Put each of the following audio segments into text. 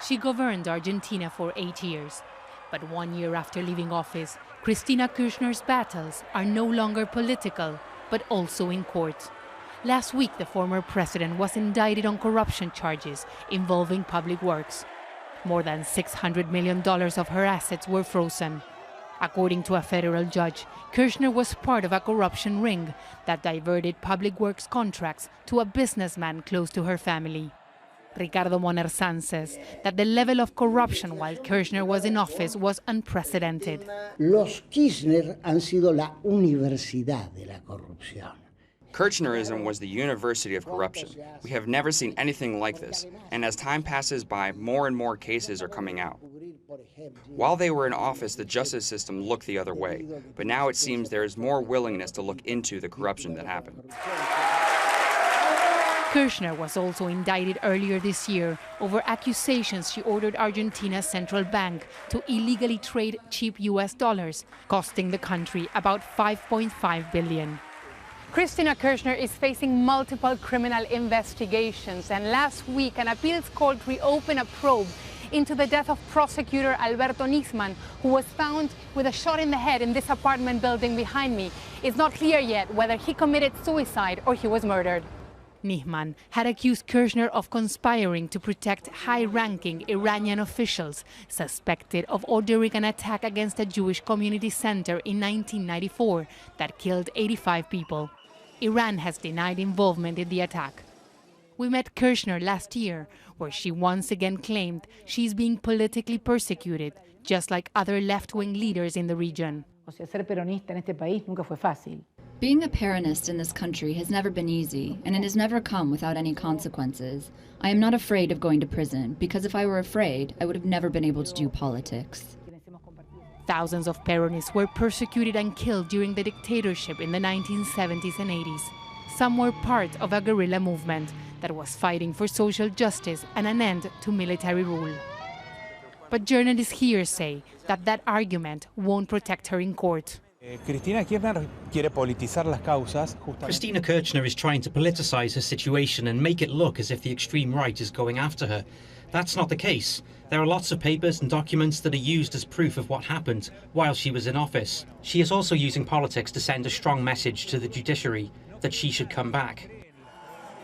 She governed Argentina for 8 years. But 1 year after leaving office, Cristina Kirchner's battles are no longer political, but also in court. Last week, the former president was indicted on corruption charges involving public works. More than $600 million of her assets were frozen. According to a federal judge, Kirchner was part of a corruption ring that diverted public works contracts to a businessman close to her family. Ricardo Monerzan says that the level of corruption while Kirchner was in office was unprecedented. Los Kirchner han sido la universidad de la corrupción. Kirchnerism was the university of corruption. We have never seen anything like this, and as time passes by, more and more cases are coming out. While they were in office, the justice system looked the other way, but now it seems there is more willingness to look into the corruption that happened. Kirchner was also indicted earlier this year over accusations she ordered Argentina's central bank to illegally trade cheap US dollars, costing the country about $5.5 billion. Cristina Kirchner is facing multiple criminal investigations, and last week an appeals court reopened a probe into the death of prosecutor Alberto Nisman, who was found with a shot in the head in this apartment building behind me. It's not clear yet whether he committed suicide or he was murdered. Nisman had accused Kirchner of conspiring to protect high-ranking Iranian officials suspected of ordering an attack against a Jewish community center in 1994 that killed 85 people. Iran has denied involvement in the attack. We met Kirchner last year, where she once again claimed she's being politically persecuted, just like other left-wing leaders in the region. Being a Peronist in this country has never been easy, and it has never come without any consequences. I am not afraid of going to prison, because if I were afraid, I would have never been able to do politics. Thousands of Peronists were persecuted and killed during the dictatorship in the 1970s and 80s. Some were part of a guerrilla movement that was fighting for social justice and an end to military rule. But journalists here say that that argument won't protect her in court. Cristina Kirchner is trying to politicize her situation and make it look as if the extreme right is going after her. That's not the case. There are lots of papers and documents that are used as proof of what happened while she was in office. She is also using politics to send a strong message to the judiciary that she should come back.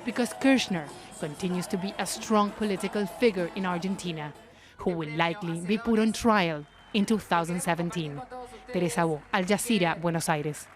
Because Kirchner continues to be a strong political figure in Argentina, who will likely be put on trial in 2017. Teresa Bo, Al Jazeera, Buenos Aires.